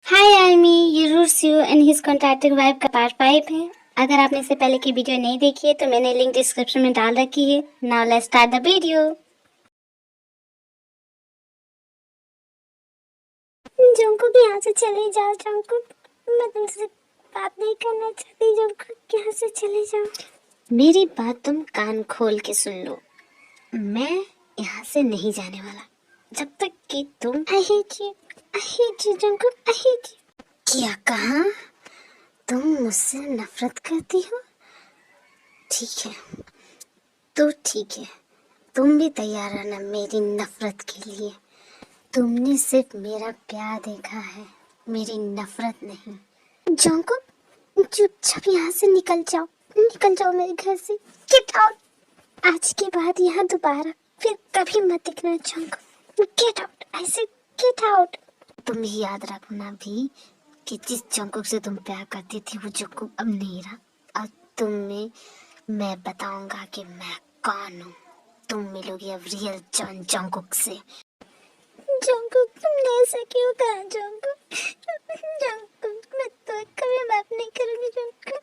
हाय army, ये roots you and his contracting wife का part 5 है। अगर आपने इससे पहले की वीडियो नहीं देखी है तो मैंने लिंक डिस्क्रिप्शन में डाल रखी है। Now let's start the video. Jungkook यहाँ से चले जाओ। जंकुक, मैं तुमसे बात नहीं करना चाहती। जंकुक यहाँ से चले जाओ। मेरी बात तुम कान खोल के सुन लो। मैं यहाँ से नहीं जाने वाला जब तक कि तुम I hate you Jungkook, I hate you. क्या कहा? तुम मुझसे नफरत करती हो? ठीक है, तो ठीक है, तुम भी तैयार रहना मेरी नफरत के लिए। तुमने सिर्फ मेरा प्यार देखा है, मेरी नफरत नहीं। जंकुक, चुपचाप यहाँ से निकल जाओ मेरे घर से। Get out. आज के बाद यहाँ दोबारा फिर कभी मत दिखना। Jungkook, get out. आई से गेट आउट। तुम भी याद रखना भी कि जिस जंकुक से तुम प्यार करती थी वो जंकुक अब नहीं रहा। और तुम्हें मैं बताऊंगा कि मैं कौन हूँ। तुम मिलोगी अब रियल जंकुक से। जंकुक, तुमने ऐसा क्यों कहा? जंकुक, मैं तो कभी माफ नहीं करूंगी। जंकुक,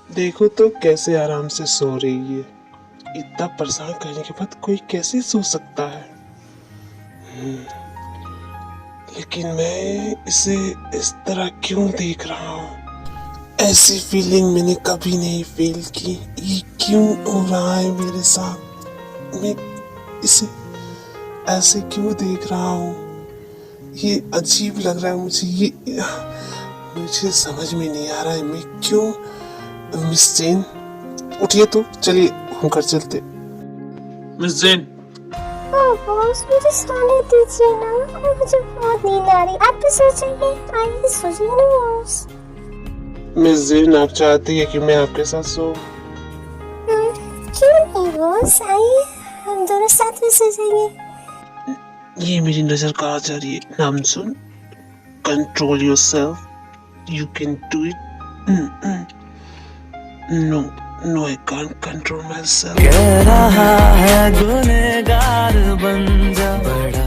देखो तो कैसे आराम से सो रही है। इतना परेशान करने के बाद कोई कैसे सो सकता है? लेकिन मैं इसे इस तरह क्यों देख रहा हूँ? ऐसी फीलिंग मैंने कभी नहीं फील की। ये क्यों हो रहा है मेरे साथ? मैं इसे ऐसे क्यों देख रहा हूँ? ये अजीब लग रहा है मुझे। मुझे समझ में नहीं आ रहा है मैं क्यों। मिस जैन, उठिए तो चलिए हम घर चलते। मिस जैन, बॉस, मुझे सोने दीजिए ना। मुझे बहुत नींद आ रही। आप भी सो जाइए। आइए सो जाइए ना बॉस। मिस जैन, आप चाहती है कि मैं आपके साथ सोऊं? क्यों नहीं बॉस, आइए हम दोनों साथ में सो जाएंगे। ये मेरी नजर कहाँ जा रही है? नाम सुन, control yourself, you can do it. No I can't control myself. कह रहा है गुनहगार बन जा बड़ा।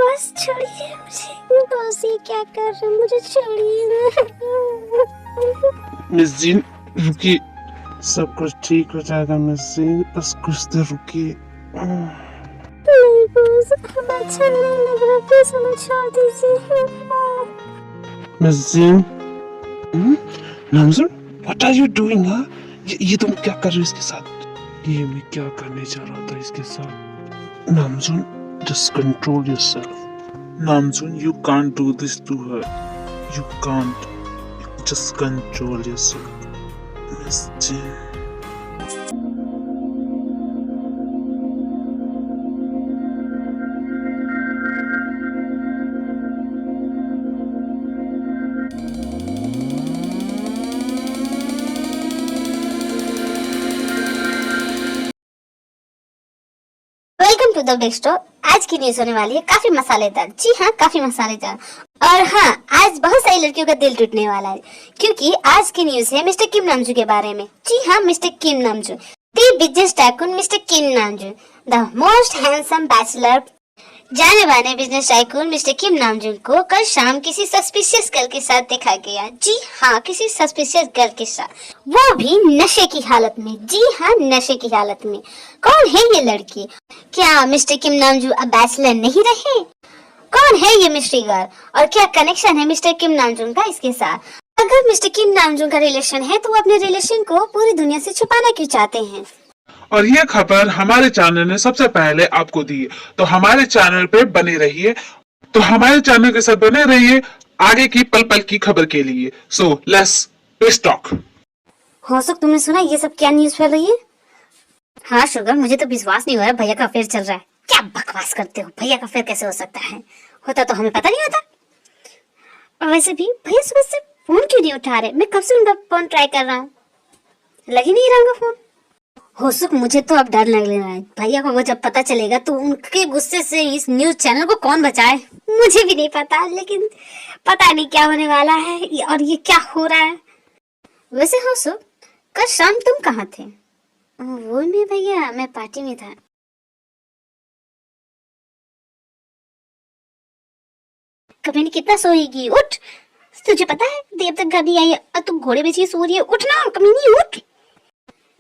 बस छोड़िए मुझे। बॉस ये क्या कर रहे हैं? मुझे छोड़िए ना। मिस जैन रुकिए, सब कुछ ठीक हो जाएगा। मिस जैन बस कुछ देर रुकिए। नहीं बॉस, अब अच्छा नहीं लग रहा। प्लीज हमें छोड़ दीजिए। Miss Jin, Namjoon, what are you doing? ये तुम क्या कर रहे हो इसके साथ? ये मैं क्या करने जा रहा था इसके साथ? नामजुन, just control yourself. Namjoon, you can't do this to her. You can't. Just control yourself. Miss Jane. Welcome to the big store. आज की न्यूज होने वाली है काफी मसालेदार। जी हाँ, काफी मसालेदार। और हाँ, आज बहुत सारी लड़कियों का दिल टूटने वाला है क्योंकि आज की न्यूज है मिस्टर किम नामजू के बारे में। जी हाँ, mister Kim Namjoo, the biggest tycoon mister Kim Namjoo, the most handsome bachelor. जाने माने business tycoon mister Kim Namjoon को कल शाम किसी सस्पिशियस गर्ल के साथ देखा गया। जी हाँ, किसी सस्पिशियस गर्ल के साथ, वो भी नशे की हालत में। जी हाँ, नशे की हालत में। कौन है ये लड़की? क्या मिस्टर किम नामजू अब बैचलर नहीं रहे? कौन है ये मिस्ट्री गर्ल और क्या कनेक्शन है मिस्टर किम नामजून का इसके साथ? अगर मिस्टर किम नामजून का रिलेशन है तो वो अपने रिलेशन को पूरी दुनिया से छुपाना क्यों चाहते हैं? और ये खबर हमारे चैनल ने सबसे पहले आपको दी है, तो हमारे चैनल पे बने रहिए। तो हमारे चैनल के साथ बने रहिए आगे की पल पल की खबर के लिए। So let's talk. हो सक तुमने सुना ये सब क्या न्यूज फैल रही है? हाँ शुगर, मुझे तो विश्वास नहीं हो रहा भैया का अफेयर चल रहा है। क्या बकवास करते हो? भैया का अफेयर कैसे हो सकता है? होता तो हमें पता नहीं होता। और वैसे भी भैया सुबह से फोन क्यों नहीं उठा रहे? मैं कब से उनका फोन ट्राई कर रहा हूँ, लग ही नहीं रहा उनका फोन। हो सक मुझे तो अब डर लगने लगा है। भैया को वो जब पता चलेगा तो उनके गुस्से से इस न्यूज चैनल को कौन बचाए? मुझे भी नहीं पता, लेकिन पता नहीं क्या होने वाला है और ये क्या हो रहा है। वैसे हो सक कल शाम तुम कहाँ थे? वो मैं भैया, मैं पार्टी में था। कमीनी कितना सोएगी, उठ। तुझे पता है देव तक घर नहीं आई और तुम घोड़े बेच के सो रही है। उठ ना कमीनी, उठ।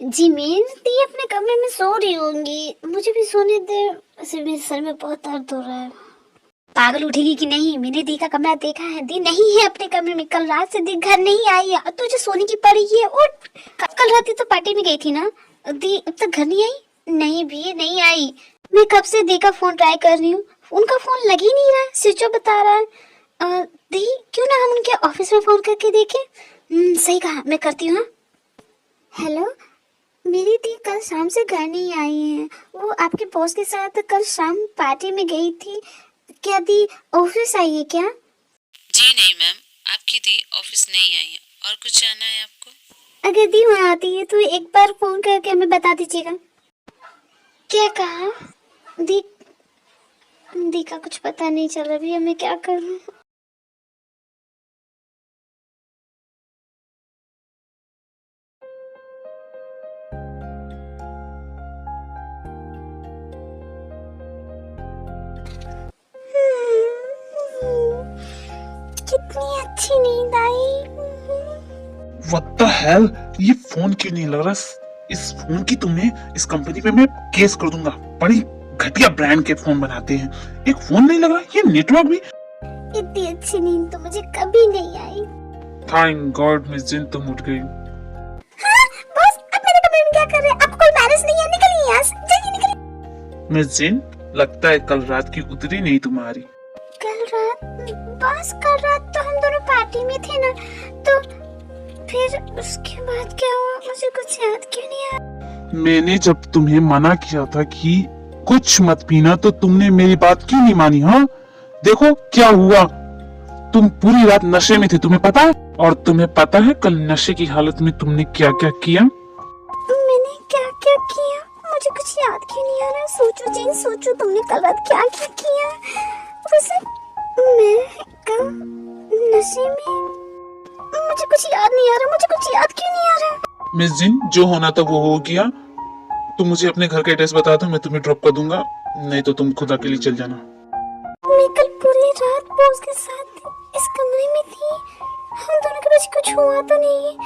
जी मैं दी अपने कमरे में सो रही होंगी, मुझे भी सोने दे। वैसे मेरे सर में बहुत दर्द हो रहा है। पागल, उठेगी कि नहीं? मैंने दी का कमरा देखा है, दी नहीं है अपने कमरे में। कल रात से दी घर नहीं आई है और तुझे सोने की पड़ी है। उठ। कल रात तो पार्टी में गई थी ना, दी अब तक घर नहीं आई? नहीं भी नहीं आई। मैं कब से दी का फोन ट्राई कर रही हूँ, उनका फोन लग ही नहीं रहा, स्विच ऑफ बता रहा है। दी क्यों ना हम उनके ऑफिस में फोन करके देखें। सही कहा, मैं करती हूँ। हेलो, मेरी दी कल शाम से घर नहीं आई है। वो आपके बॉस के साथ कल शाम पार्टी में गई थी। क्या दी ऑफिस आई है क्या? जी नहीं मैम, आपकी दी ऑफिस नहीं आई है। और कुछ जानना है आपको? अगर दी वहाँ आती है तो एक बार फोन करके हमें बता दीजिएगा। क्या कहा? दी का कुछ पता नहीं चल रहा, अभी हमें क्या करूं? कितनी अच्छी नींद आई। What the hell? ये फोन क्यों नहीं लग रहा? इस फोन की तुम्हें इस कंपनी पे मैं केस कर दूंगा। बड़ी घटिया ब्रांड के फोन बनाते हैं, एक फोन नहीं लग रहा, ये नेटवर्क भी। इतनी अच्छी नींद तो मुझे कभी नहीं आई। थैंक गॉड मिस जिन तुम उठ गई। हाँ, बॉस आप मेरे कमरे में क्या कर रहे हैं? आपको कोई मैनेज नहीं है, निकलिए यहाँ से, जल्दी निकलिए। मिस जिन, लगता है कल रात की उतरी नहीं तुम्हारी। कल रात? बॉस कल रात तो हम दोनों पार्टी में थे ना, तो फिर उसके बाद क्या हुआ मुझे कुछ याद क्यों नहीं आया। मैंने जब तुम्हें मना किया था कि कुछ मत पीना तो तुमने मेरी बात क्यों नहीं मानी? हाँ देखो क्या हुआ, तुम पूरी रात नशे में थे, तुम्हें पता है? और तुम्हें पता है कल नशे की हालत में तुमने क्या क्या किया? मैंने क्या क्या किया मुझे कुछ याद क्यों नहीं आ रहा। सोचो जिन, सोचो तुमने कल रात क्या क्या किया। वैसे मैं कल नशे में, मुझे कुछ याद नहीं आ रहा, मुझे कुछ याद क्यों नहीं आ रहा। मिस जिन, जो होना था वो हो गया। तुम मुझे अपने घर का एड्रेस बता दो, मैं तुम्हें ड्रॉप कर दूंगा, नहीं तो तुम खुद अकेली चल जाना। मैं कल पूरी रात बॉस के साथ इस कमरे में थी, हम दोनों के बीच कुछ हुआ तो नहीं?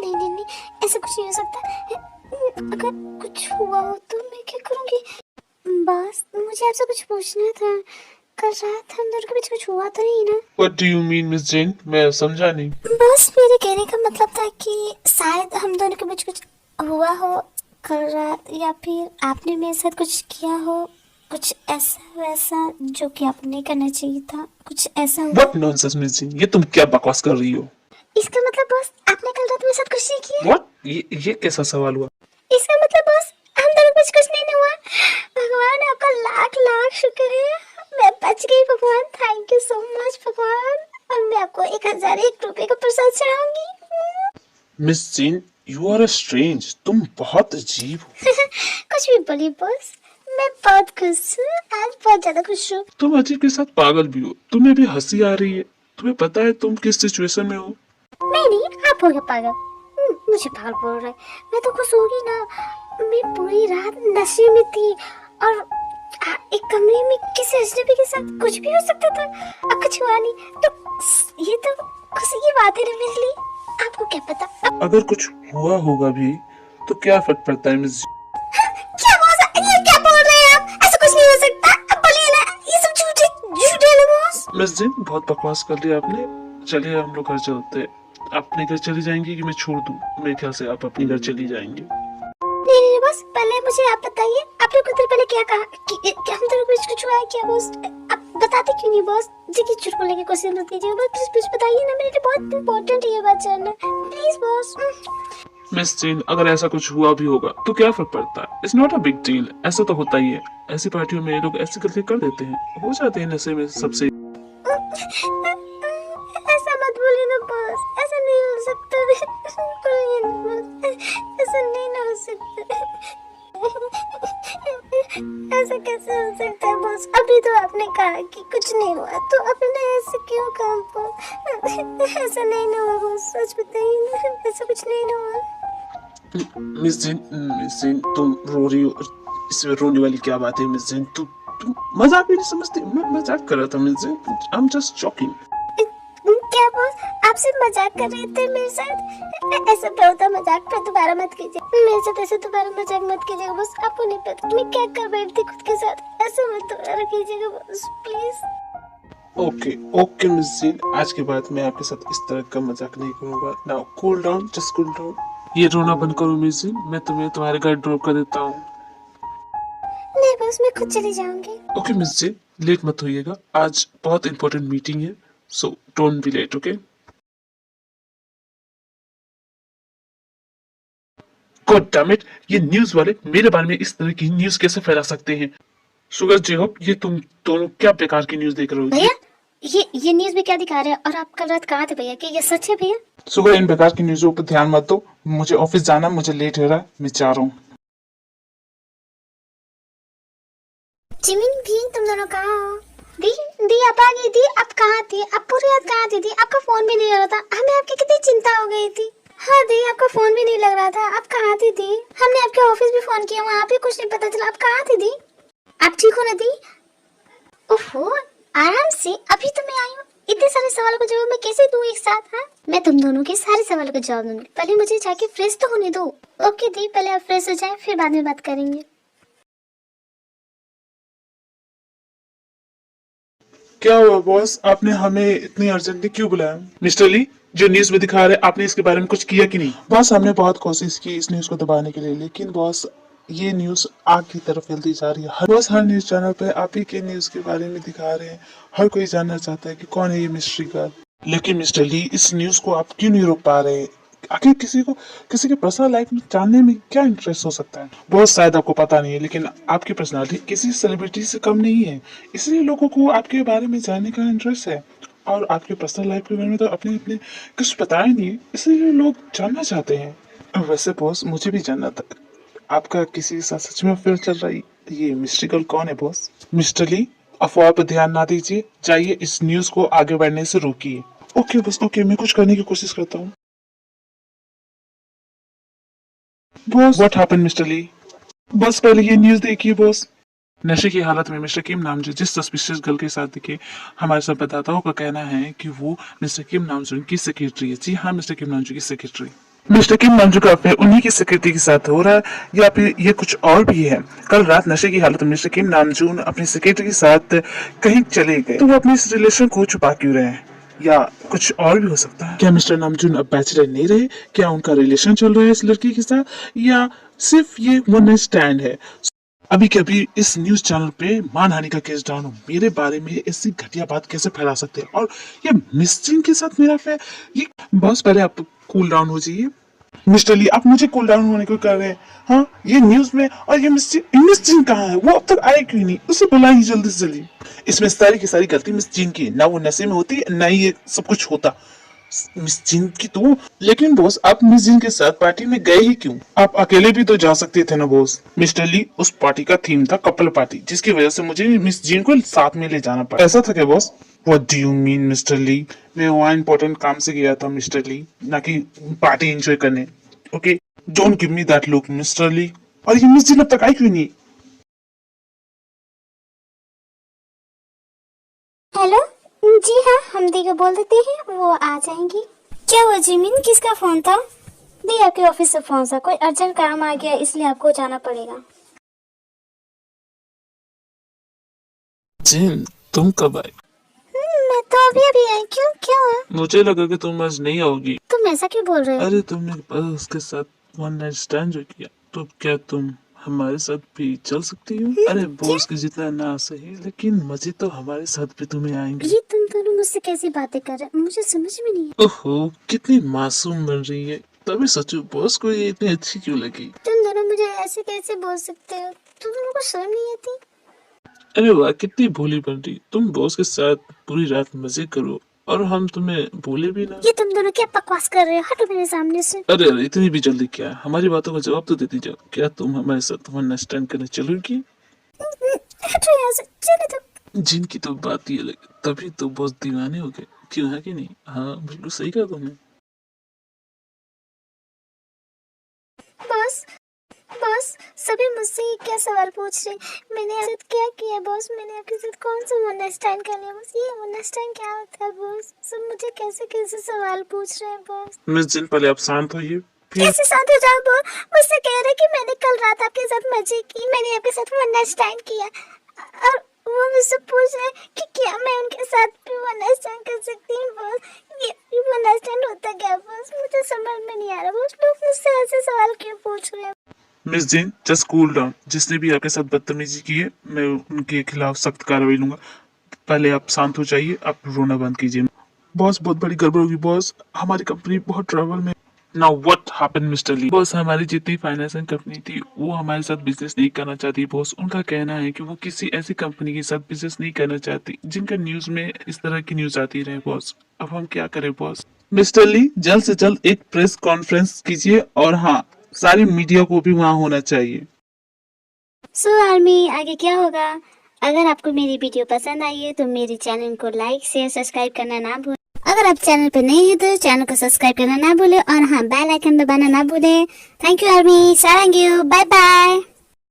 नहीं, ऐसा कुछ नहीं हो सकता। अगर कुछ हुआ हो तो मैं क्या करूंगी? बॉस मुझे आपसे कुछ पूछना था, कल रात हम दोनों के बीच कुछ हुआ तो नहीं ना? What do you mean miss Jin? मैं समझा नहीं। बस मेरे कहने का मतलब था कि शायद हम दोनों के बीच कुछ हुआ हो कल रात, या फिर आपने मेरे साथ कुछ किया हो, कुछ ऐसा वैसा जो कि आपने नहीं करना चाहिए था, कुछ ऐसा हुआ। What nonsense मिस जिन, ये तुम क्या बकवास कर रही हो? इसका मतलब बस आपने कल रात मेरे साथ कुछ नहीं किया। What? ये कैसा सवाल हुआ? इसका मतलब बस हम दोनों को कुछ नहीं हुआ। भगवान आपका लाख लाख शुक्र है, मैं बच गई। भगवान थैंक यू सो मच भगवान। अब मैं आपको 1001 रुपए का प्रसाद चढ़ाऊंगी। Miss Jin, you are strange, तुम बहुत अजीब हो। कुछ भी बोलिए बॉस, मैं बहुत खुश हूँ, आज बहुत ज्यादा खुश हूँ। तुम अजीब के साथ पागल भी हो, तुम्हें भी हंसी आ रही है। तुम्हें पता है तुम किस सिचुएशन में हो? नहीं, आप हो गया पागल। मुझे पागल बोल रहा है, मैं तो खुश होगी ना। मैं पूरी रात नशे में थी और एक कमरे में किसी अजनबी के साथ कुछ भी हो सकता था, अब कुछ हुआ नहीं, तो ये तो खुशी की बात है ना मेरे लिए। आपको क्या पता? अगर कुछ हुआ होगा भी तो क्या फर्क पड़ता है मिस? क्या बॉस, ये क्या बोल रहे हैं आप? ऐसा कुछ नहीं हो सकता, अब बोलिए ना, ये सब झूठ है ना बॉस। मिस जिन, बहुत बकवास कर लिया आपने। चलिए हम लोग घर चलते हैं। अपने घर चली जाएंगी कि मैं छोड़ दूं? मेरे ख्याल से आप अपने घर चली जाएंगी। नहीं बॉस, पहले मुझे आप बताइए, आपने कुछ देर पहले क्या कहा कि हम दोनों के बीच कुछ हुआ है क्या बॉस? आप बताते क्यों नहीं बॉस? जी झूठ बोलने की कोशिश मत कीजिए बॉस, प्लीज बताइए ना, मेरे लिए बहुत इंपॉर्टेंट है ये बात जानना, प्लीज बॉस। मिस जिन, अगर ऐसा कुछ हुआ भी होगा तो क्या फर्क पड़ता है? It's not a big deal, ऐसा तो होता ही है। ऐसी पार्टियों में लोग ऐसी गलती कर देते हैं, हो जाते हैं नशे में सबसे। ऐसा मत बोलिए ना बॉस, ऐसा नहीं हो सकता। बोलिए ना बॉस, ऐसा नहीं ना हो सकता। ऐसा कैसे हो सकता है बॉस? अभी तो आपने कहा कि कुछ नहीं हुआ, तो आपने ऐसे क्यों कहा बॉस? ऐसा नहीं ना हुआ बॉस, सच बताइए ना, ऐसा कुछ नहीं ना हुआ। मिस जिन तुम रो रही हो, इसमें रोने वाली क्या बात है मिस जिन? तुम मजाक भी नहीं समझती? मैं मजाक कर रहा था Miss Jane, I am just joking. क्या बॉस, आप सिर्फ मजाक कर रहे थे मेरे साथ? ऐसा क्या होता मजाक पे दोबारा मत कीजिए मेरे साथ, ऐसे दोबारा मजाक मत कीजिएगा बॉस। आपको नहीं पता मैं क्या कर रही थी खुद के साथ, ऐसे मत दोबारा कीजिएगा boss please. Okay okay miss Jin, आज के बाद मैं आपके साथ इस तरह का मजाक नहीं करूंगा। Now cool down, just cool down. ये रोना बंद करो मिस जिन, मैं तुम्हें तुम्हारे घर ड्रॉप कर देता हूँ। नहीं बॉस, मैं खुद चली जाऊंगी। ओके मिस जिन, लेट मत होइएगा, आज बहुत इंपॉर्टेंट मीटिंग है, so don't be late. Okay God damn it, ये न्यूज वाले मेरे बारे में इस तरह की न्यूज कैसे फैला सकते हैं? शुगर जे होप, ये तुम दोनों क्या बेकार की न्यूज देख रहे हो? भैया ये न्यूज में क्या दिखा रहे हैं, और आप कल रात कहाँ थे भैया? कि ये सच है भैया? शुगर, इन बेकार की न्यूजों पर ध्यान मत दो, मुझे ऑफिस जाना, मुझे लेट हो रहा है, मैं जा रहा हूँ। जिमिन भी, तुम दोनों कहाँ हो? दी दी आप आ गई? दी आप कहाँ थी? आप पूरी रात कहाँ थी? दी आपका फोन भी नहीं लग रहा था, हमें आपकी कितनी चिंता हो गई थी। हाँ दी, आपका फोन भी नहीं लग रहा था, आप कहाँ थी दी? हमने आपके ऑफिस भी फोन किया, वहाँ भी कुछ नहीं पता चला, आप कहाँ थी दी? आप ठीक हो ना दी? ओहो, आराम से, अभी तो मैं आई हूँ। इतने सारे सवालों का जवाब मैं कैसे दूँ एक साथ? हाँ, मैं तुम दोनों के सारे सवालों का जवाब दूंगी, पहले मुझे जाके फ्रेश तो होने दो। ओके दी, पहले आप फ्रेश हो जाए, फिर बाद में बात करेंगे। क्या हुआ बॉस, आपने हमें इतनी अर्जेंटली क्यों बुलाया? मिस्टर ली, जो न्यूज में दिखा रहे, आपने इसके बारे में कुछ किया कि नहीं? बॉस, हमने बहुत कोशिश की इस न्यूज को दबाने के लिए, लेकिन बॉस ये न्यूज आग की तरफ फैलती जा रही है। बॉस, हर न्यूज चैनल पे आप ही के न्यूज के बारे में दिखा रहे हैं, हर कोई जानना चाहता है कि कौन है ये मिस्ट्री गर्ल। लेकिन मिस्टर ली, इस न्यूज को आप क्यों नहीं रोक पा रहे? आखिर किसी के पर्सनल लाइफ में जानने में क्या इंटरेस्ट हो सकता है? बहुत शायद आपको पता नहीं है, लेकिन आपकी पर्सनालिटी किसी सेलिब्रिटी से कम नहीं है, इसलिए लोगों को आपके बारे में जानने का इंटरेस्ट है। और आपके पर्सनल लाइफ के बारे में तो अपने अपने कुछ बताया नहीं है, इसलिए लोग जानना चाहते हैं। वैसे बॉस, मुझे भी जानना था, आपका किसी के साथ सच में अफेयर चल रहा है? ये मिस्ट्री गर्ल कौन है बॉस? मिस्टर ली, अफवाह पर ध्यान ना दीजिए, जाइए इस न्यूज को आगे बढ़ने से रोकिए। ओके बस, ओके, मैं कुछ करने की कोशिश करता हूँ। बॉस, व्हाट हैपेंड मिस्टर ली? बस पहले ये न्यूज देखिए बॉस। नशे की हालत में मिस्टर किम नामजू जिस सस्पिशियस गर्ल के साथ दिखे, हमारे संवाददाताओं का कहना है कि वो मिस्टर किम नामजू की सेक्रेटरी है। जी हाँ, मिस्टर किम नामजू की सेक्रेटरी। मिस्टर किम नामजू का अफेयर उन्हीं की सेक्रेटरी के साथ हो रहा है, या फिर ये कुछ और भी है? कल रात नशे की हालत में मिस्टर किम नामजू अपनी सेक्रेटरी के साथ कहीं चले गए, तो वो अपने इस रिलेशन को छुपा क्यों रहे हैं? या कुछ और भी हो सकता है? क्या मिस्टर नामजून अब बैचलर नहीं रहे? क्या उनका रिलेशन चल रहा है इस लड़की के साथ, या सिर्फ ये वन नाइट स्टैंड है? अभी के अभी इस न्यूज चैनल पे मानहानि का केस डालो, मेरे बारे में ऐसी घटिया बात कैसे फैला सकते हैं? और ये मिस्ट्री के साथ मेरा अफेयर, ये बॉस पहले आप कूल डाउन हो जाइए। मिस्टर ली, आप मुझे कूल डाउन होने को कर रहे हैं? हाँ, ये न्यूज में, और ये मिस्ट्री कहाँ है? वो अब तक आए क्यों नहीं? उसे बुलाइए जल्दी से जल्दी। इसमें सारी की सारी गलती मिस जिन की, ना वो नशे में होती, ना ही ये सब कुछ होता मिस जिन की तो। लेकिन बॉस, आप मिस जिन के साथ पार्टी में गए ही क्यों? आप अकेले भी तो जा सकते थे ना बॉस। मिस्टर ली, उस पार्टी का थीम था कपल पार्टी, जिसकी वजह से मुझे मिस जिन को साथ में ले जाना पड़ा। ऐसा था क्या boss? What do you mean mister Lee? मैं वहाँ इंपॉर्टेंट काम से गया था मिस्टर ली, ना कि पार्टी एंजॉय करने। Okay, don't give me that look mister Lee. और ये मिस जिन अब तक आई क्यों नहीं? हेलो, जी हाँ, हम दी को बोल देते हैं, वो आ जाएंगी। क्या हुआ जिमिन, किसका फोन था? दी, आपके ऑफिस से फोन था, कोई अर्जेंट काम आ गया, इसलिए आपको जाना पड़ेगा। जिन, तुम कब आए? मैं तो अभी अभी आई। क्यों, क्या हुआ? मुझे लगा कि तुम आज नहीं आओगी। तुम ऐसा क्यों बोल रहे हो? अरे तुमने उसके साथ वन नाइट स्टैंड जो किया, तो क्या तुम हमारे साथ भी चल सकती हो? अरे बॉस के जितना ना सही, लेकिन मजे तो हमारे साथ भी तुम्हें आएंगे। ये तुम दोनों मुझसे कैसी बातें कर रहे हो, मुझे समझ में नहीं है। ओहो, कितनी मासूम बन रही है, तभी सोचो बॉस को ये इतनी अच्छी क्यों लगी। तुम दोनों मुझे ऐसे कैसे बोल सकते हो? तुम दोनों को शर्म नहीं आती? अरे वाह, कितनी भोली बन रही। तुम बॉस के साथ पूरी रात मजे करो और हम तुम्हें भूले भी ना। ये तुम दोनों क्या बकवास कर रहे हो? हटो मेरे सामने से। अरे अरे, इतनी भी जल्दी क्या? हमारी बातों का जवाब तो देती जाओ। क्या तुम हमारे साथ वन नाइट स्टैंड करने चलोगी? हटो यहाँ से, चलो तो। जिनकी तो बात ही अलग, तभी तो बॉस दीवाने हो गए, क्यों है कि नहीं? हाँ, बिल्कुल सही कहा तुमने। बॉस बॉस सभी मुझसे ही क्या सवाल पूछ रहे हैं। मैंने आपके साथ क्या किया बॉस? मैंने आपके साथ कौन सा वन नाइट स्टैंड कर लिया बॉस? ये वन नाइट स्टैंड क्या होता है बॉस? सब मुझे कैसे कैसे सवाल पूछ रहे हैं बॉस। मिस जिन, पहले आप शांत होइए। फिर कैसे शांत हो जाऊं बॉस? मुझसे कह रहे कि मैंने कल रात आपके साथ मजे की, मैंने आपके साथ वन नाइट स्टैंड किया, और वो मुझसे पूछ रहे हैं कि क्या मैं उनके साथ भी वन नाइट स्टैंड कर सकती हूँ बॉस? ये वन नाइट स्टैंड होता क्या बॉस? मुझे समझ में नहीं आ रहा बॉस, लोग मुझसे ऐसे सवाल क्यों पूछ रहे हैं? मिस जिन, जस्ट कूल डाउन। जिसने भी आपके साथ बदतमीजी की है, मैं उनके खिलाफ सख्त कार्रवाई लूंगा। पहले आप शांत हो जाइए, आप रोना बंद कीजिए। बॉस, बहुत बड़ी गड़बड़ होगी बॉस, हमारी कंपनी बहुत ट्रबल में। Now what happened Mr Lee? Boss, हमारी जितनी फाइनेंसिंग कंपनी थी वो हमारे साथ बिजनेस नहीं करना चाहती बॉस। उनका कहना है कि वो किसी ऐसी कंपनी के साथ बिजनेस नहीं करना चाहती जिनका न्यूज में इस तरह की न्यूज आती रहे बॉस। अब हम क्या करें बॉस? मिस्टर ली, जल्द से जल्द एक प्रेस कॉन्फ्रेंस कीजिए, और हाँ, सारी मीडिया को भी वहाँ होना चाहिए। सो आर्मी, आगे क्या होगा? अगर आपको मेरी वीडियो पसंद आई है तो मेरे चैनल को लाइक शेयर सब्सक्राइब करना ना भूलें। अगर आप चैनल पर नए हैं तो चैनल को सब्सक्राइब करना ना भूलें, और हाँ, बेल आइकन दबाना ना भूलें। थैंक यू आर्मी, सारंग यू, बाय बाय।